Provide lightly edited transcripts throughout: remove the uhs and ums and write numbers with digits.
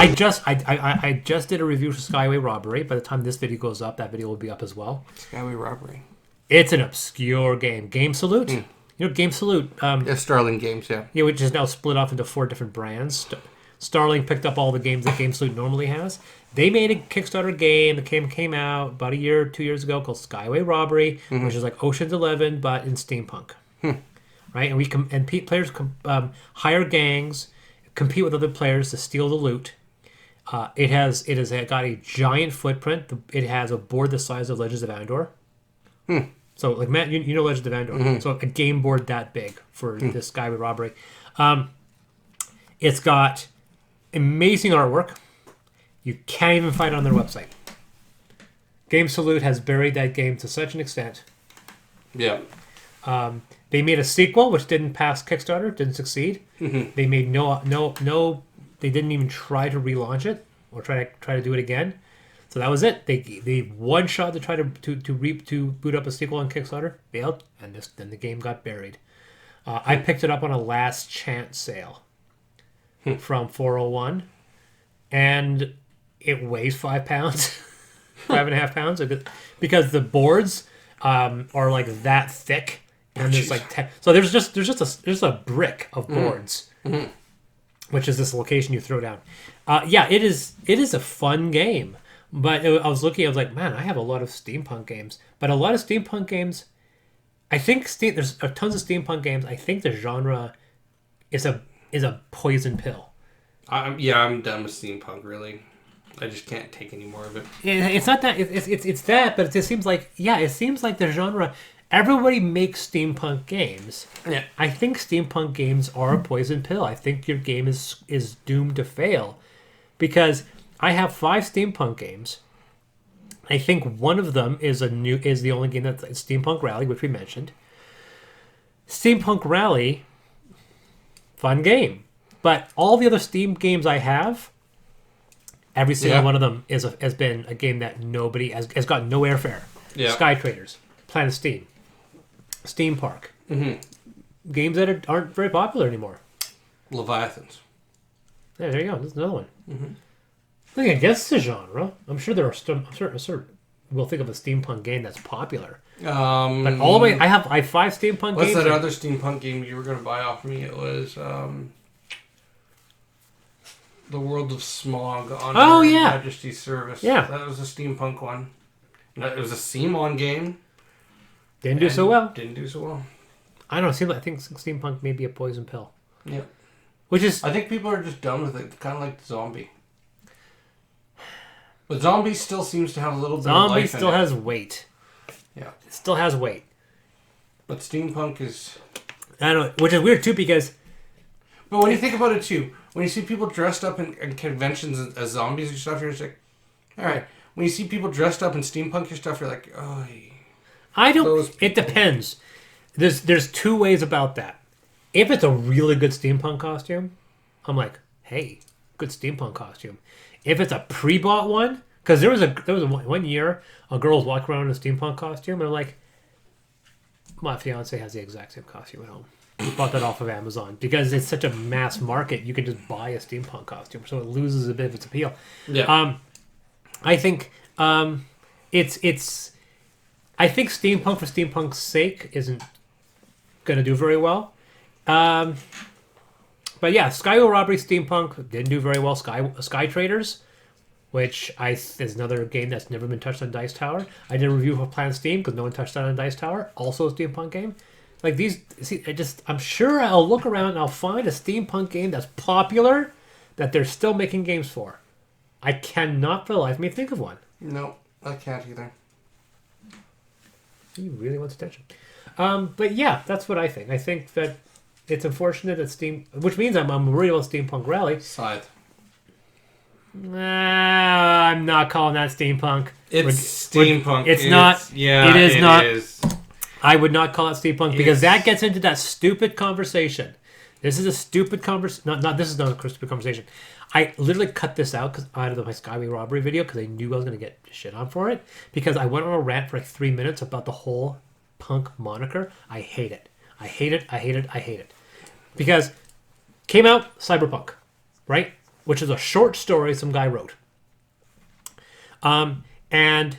I just did a review for Skyway Robbery. By the time this video goes up, that video will be up as well. Skyway Robbery. It's an obscure game. Game Salute. You know, Game Salute. Starling Games, yeah. Yeah, which is now split off into 4 different brands. Starling picked up all the games that Game Salute normally has. They made a Kickstarter game. The game came out about 2 years ago called Skyway Robbery, which is like Ocean's 11 but in steampunk. Right, and players hire gangs, compete with other players to steal the loot. It has got a giant footprint. It has a board the size of Legends of Andor. So, like, Matt, you know Legends of Andor. So, a game board that big for this Skyway Robbery. It's got amazing artwork. You can't even find it on their website. Game Salute has buried that game to such an extent. Yeah. They made a sequel which didn't pass Kickstarter, didn't succeed. They made no. They didn't even try to relaunch it or try to do it again. So that was it. They one shot to try to boot up a sequel on Kickstarter, failed, and then the game got buried. I picked it up on a last chance sale from 401, and it weighs 5 pounds, 5.5 pounds, because the boards are like that thick, and there's like so there's just a brick of boards, which is this location you throw down. It is a fun game. But I was like, man, I have a lot of steampunk games. But a lot of steampunk games, I think there's tons of steampunk games. I think the genre is a poison pill. I'm done with steampunk, really. I just can't take any more of it. It's not that. It's that, but it seems like, it seems like the genre, everybody makes steampunk games. Yeah. I think steampunk games are a poison pill. I think your game is doomed to fail. Because I have 5 steampunk games. I think one of them is the only game that's Steampunk Rally, which we mentioned. Steampunk Rally, fun game, but all the other Steam games I have, every single one of them has been a game that nobody has got no airfare. Yeah. Sky Traders, Planet Steam, Steam Park, games that aren't very popular anymore. Leviathans. Yeah, there you go. There's another one. I think against the genre. I'm sure there are I'm sure we'll think of a steampunk game that's popular. But all the way, I have 5 steampunk games. What's that other steampunk game you were going to buy off me? It was The World of Smog on Majesty's Service. Yeah, that was a steampunk one. It was a Simon game. Didn't do so well. I don't know. I think steampunk may be a poison pill. Yeah. Which is, I think people are just done with it, kind of like Zombie. But Zombie still seems to have a little bit of life in it. Zombie still has weight. Yeah. It still has weight. But steampunk is... I don't know, which is weird too, because... But when you think about it too, when you see people dressed up in conventions as zombies and stuff, you're just like, alright. When you see people dressed up in steampunk and stuff, you're like, oh... I don't... It depends. There's 2 ways about that. If it's a really good steampunk costume, I'm like, hey, good steampunk costume. If it's a pre-bought one, because there was one year a girl was walking around in a steampunk costume, and I'm like, my fiance has the exact same costume at home. Bought that off of Amazon because it's such a mass market. You can just buy a steampunk costume, so it loses a bit of its appeal. Yeah. I think it's. I think steampunk for steampunk's sake isn't going to do very well. But yeah, Skyway Robbery Steampunk didn't do very well. Sky Traders, which is another game that's never been touched on Dice Tower. I did a review for Planet Steam because no one touched that on Dice Tower. Also a steampunk game. Like these, I'm sure I'll look around and I'll find a steampunk game that's popular that they're still making games for. I cannot for the life of me think of one. No, I can't either. He really wants attention. But yeah, that's what I think. I think that it's unfortunate that which means I'm worried about Steampunk Rally. Scythe. I'm not calling that steampunk. It's steampunk. It's not. Yeah, it is not. Is. I would not call it steampunk because that gets into that stupid conversation. This is a stupid conversation. This is not a stupid conversation. I literally cut this out out of my Skyway Robbery video because I knew I was going to get shit on for it. Because I went on a rant for like 3 minutes about the whole punk moniker. I hate it. I hate it. I hate it. I hate it. Because came out Cyberpunk, right? which is a short story some guy wrote. And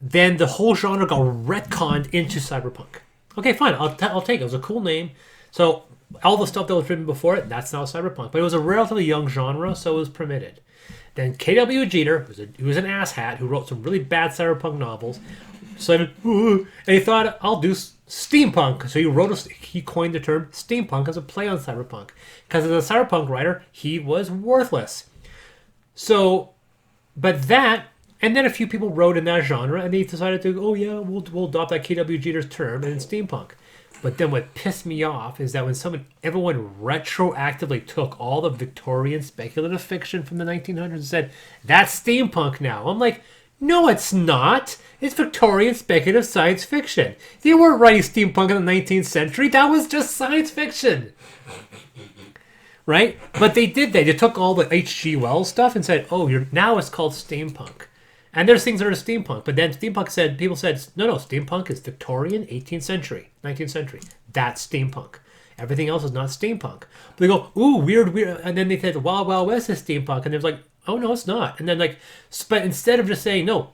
then the whole genre got retconned into cyberpunk. Okay, fine. I'll take it. It was a cool name. So all the stuff that was written before it, that's now cyberpunk. But it was a relatively young genre, so it was permitted. Then K.W. Jeter, who was an asshat who wrote some really bad cyberpunk novels, said, and he thought, I'll do steampunk. So he coined the term steampunk as a play on cyberpunk. Because as a cyberpunk writer, he was worthless. So, but that, and then a few people wrote in that genre, and they decided to, we'll adopt that K.W. Jeter's term, and it's steampunk. But then what pissed me off is that when everyone retroactively took all the Victorian speculative fiction from the 1900s and said, that's steampunk now. I'm like, no, it's not. It's Victorian speculative science fiction. They weren't writing steampunk in the 19th century. That was just science fiction. Right? But they did that. They took all the H.G. Wells stuff and said, now it's called steampunk. And there's things that are steampunk. But then people said, no, steampunk is Victorian, 18th century, 19th century. That's steampunk. Everything else is not steampunk. But they go, ooh, weird. And then they said, Wild Wild West is steampunk. And it was like, oh, no, it's not. And then but instead of just saying, no,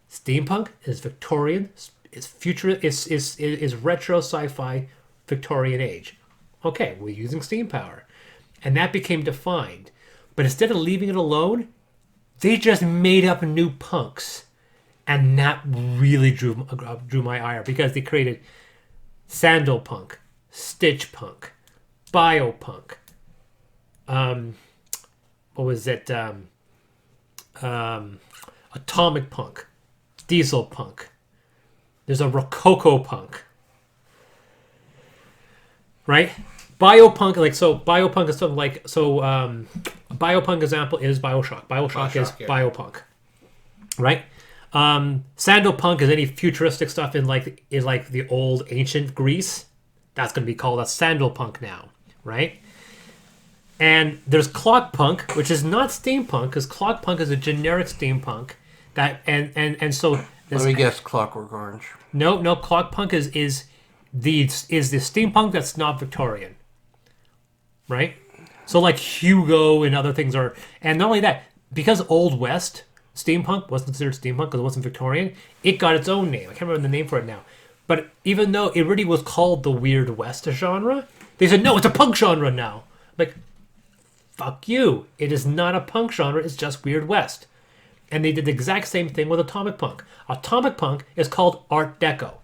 steampunk is Victorian, is future, is retro sci-fi Victorian age. Okay, we're using steam power. And that became defined. But instead of leaving it alone, they just made up new punks. And that really drew my ire because they created sandal punk, stitch punk, biopunk. What was it? Atomic punk, diesel punk. There's a rococo punk. Right? Biopunk, biopunk is something like, a biopunk example is Bioshock. Bioshock is biopunk. Right? Sandalpunk is any futuristic stuff in the old ancient Greece. That's going to be called a sandalpunk now. Right? And there's clockpunk, which is not steampunk, because clockpunk is a generic steampunk. So let me guess, Clockwork Orange. No, clockpunk is the steampunk that's not Victorian. Right? So like Hugo and other things are, and not only that, because Old West steampunk wasn't considered steampunk because it wasn't Victorian, it got its own name. I can't remember the name for it now. But even though it really was called the Weird West genre, they said, no, it's a punk genre now. Like, fuck you. It is not a punk genre, it's just Weird West. And they did the exact same thing with Atomic Punk. Atomic Punk is called Art Deco.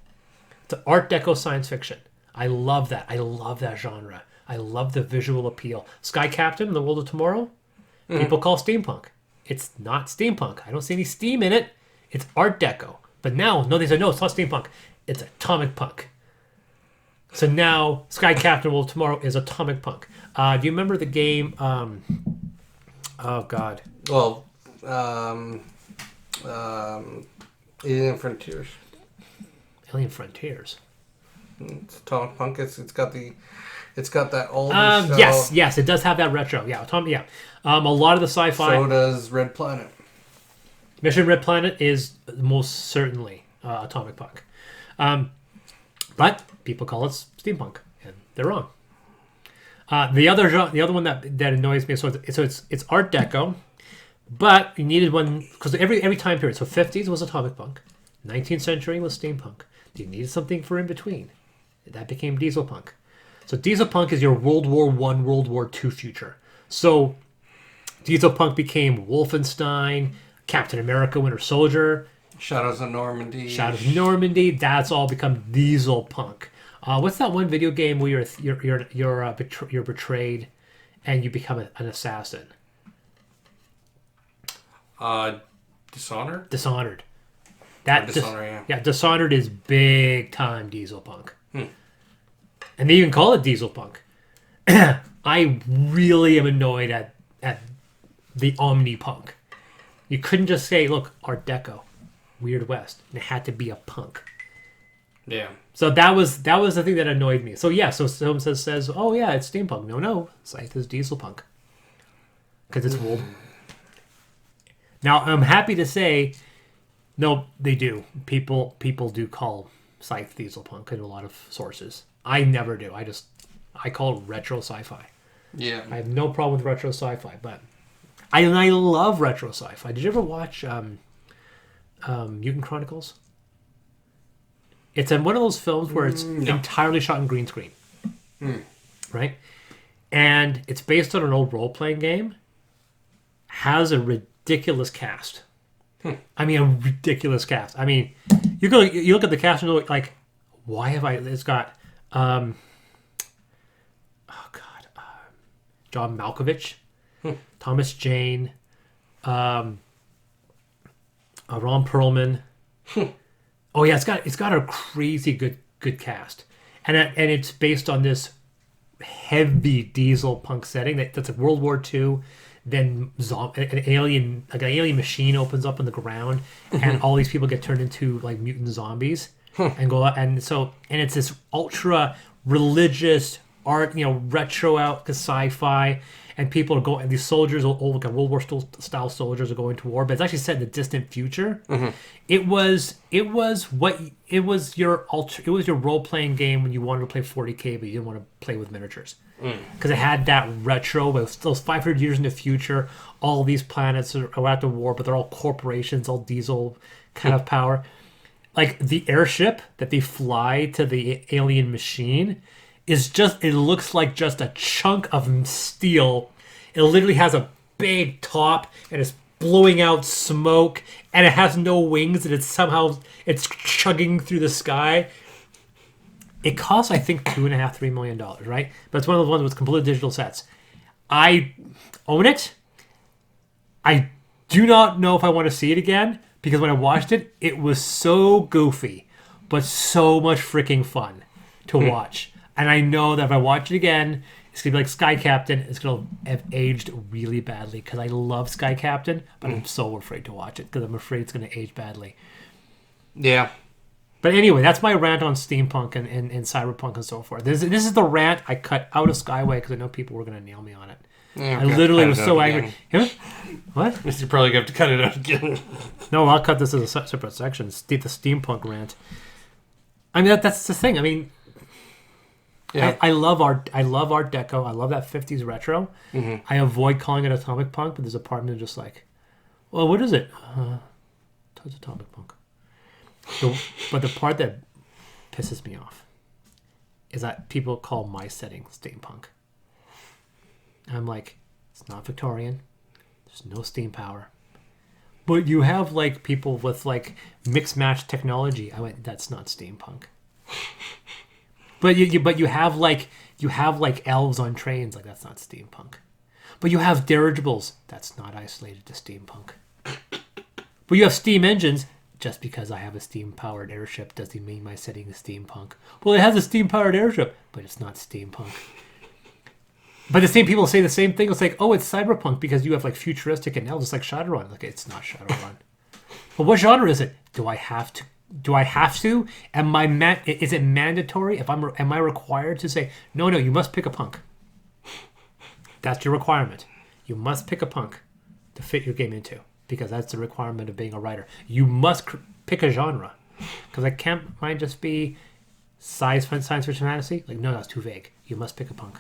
It's an Art Deco science fiction. I love that. I love that genre. I love the visual appeal. Sky Captain, The World of Tomorrow, people call steampunk. It's not steampunk. I don't see any steam in it. It's Art Deco. But now, they said, no, it's not steampunk. It's Atomic Punk. So now, Sky Captain, World of Tomorrow is Atomic Punk. Do you remember the game? Oh, God. Well, Alien Frontiers. Alien Frontiers. It's Atomic Punk. It's got that old. Yes, it does have that retro. Yeah, a lot of the sci-fi. So does Red Planet. Mission Red Planet is most certainly Atomic Punk, but people call it steampunk, and they're wrong. The other one that annoys me, it's Art Deco, but you needed one because every time period. So 50s was Atomic Punk, 19th century was steampunk. You needed something for in between. That became diesel punk. So diesel punk is your World War I, World War II future. So diesel punk became Wolfenstein, Captain America, Winter Soldier, Shadows of Normandy. That's all become diesel punk. What's that one video game where you're betrayed and you become an assassin? Dishonored. Dishonored. Yeah. Dishonored is big time diesel punk. And they even call it diesel punk. I really am annoyed at the Omni punk. You couldn't just say, look, Art Deco, Weird West. And it had to be a punk. Yeah. So that was the thing that annoyed me. So yeah, so someone says, oh yeah, it's steampunk. No, Scythe is diesel punk. Because it's old. Now, I'm happy to say, no, they do. People do call Scythe diesel punk in a lot of sources. I never do. I call it retro sci-fi. Yeah. I have no problem with retro sci-fi, but I love retro sci-fi. Did you ever watch Mutant Chronicles? It's one of those films where it's entirely shot in green screen. Right? And it's based on an old role-playing game. Has a ridiculous cast. I mean, a ridiculous cast. I mean, you look at the cast and you're like, why have I... It's got... John Malkovich, Thomas Jane, Ron Perlman. Oh yeah, it's got a crazy good cast, and it's based on this heavy diesel punk setting that's like World War II. Then an alien machine opens up in the ground, and all these people get turned into like mutant zombies and go and it's this ultra religious art, retro out sci-fi, and people are going. And these soldiers, old like World War style soldiers, are going to war, but it's actually set in the distant future. It was your role playing game when you wanted to play 40K, but you didn't want to play with miniatures because it had that retro. But those 500 years in the future, all these planets are at the war, but they're all corporations, all diesel kind of power. Like the airship that they fly to the alien machine. It looks like just a chunk of steel. It literally has a big top and it's blowing out smoke and it has no wings and it's chugging through the sky. It costs, I think, $2.5-3 million, right? But it's one of those ones with complete digital sets. I own it. I do not know if I want to see it again because when I watched it, it was so goofy, but so much freaking fun to watch. And I know that if I watch it again, it's going to be like Sky Captain. It's going to have aged really badly because I love Sky Captain, but I'm so afraid to watch it because I'm afraid it's going to age badly. Yeah. But anyway, that's my rant on steampunk and cyberpunk and so forth. This is the rant I cut out of Skyway because I know people were going to nail me on it. Yeah, I literally was so angry. What? You're probably going to have to cut it out again. No, I'll cut this as a separate section. The steampunk rant. I mean, that's the thing. I mean... Yeah. I love art deco. I love that 50s retro. I avoid calling it atomic punk, but there's a part of me just like, well, what is it? It's atomic punk. But the part that pisses me off is that people call my setting steampunk. And I'm like, it's not Victorian. There's no steam power. But you have like people with like mixed match technology. I went, that's not steampunk. But you have like elves on trains, like that's not steampunk. But you have dirigibles, that's not isolated to steampunk. But you have steam engines, just because I have a steam powered airship doesn't mean my setting is steampunk. Well, it has a steam powered airship, but it's not steampunk. But the same people say the same thing. It's like, oh, it's cyberpunk because you have like futuristic and elves, it's like Shadowrun. Like it's not Shadowrun. But what genre is it? Do I have to? Is it mandatory? Am I required to say no? You must pick a punk. That's your requirement. You must pick a punk to fit your game into because that's the requirement of being a writer. You must pick a genre because I can't mine just be science fiction fantasy. Like no, that's too vague. You must pick a punk.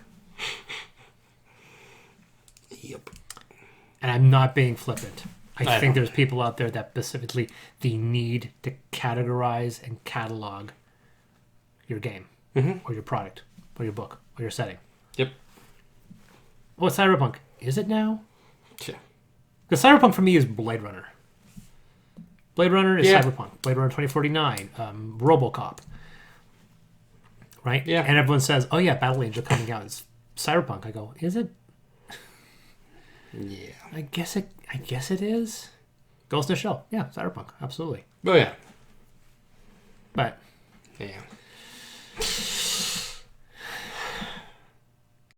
Yep. And I'm not being flippant. I think there's people out there that specifically the need to categorize and catalog your game or your product or your book or your setting. Yep. Well, cyberpunk. Is it now? Yeah. Because cyberpunk for me is Blade Runner. Blade Runner is cyberpunk. Blade Runner 2049. RoboCop. Right? Yeah. And everyone says, oh yeah, Battle Angel coming out. It's cyberpunk. I go, is it? Yeah. I guess it is. Ghost in the Shell. Yeah, cyberpunk. Absolutely. Oh, yeah. But. Yeah.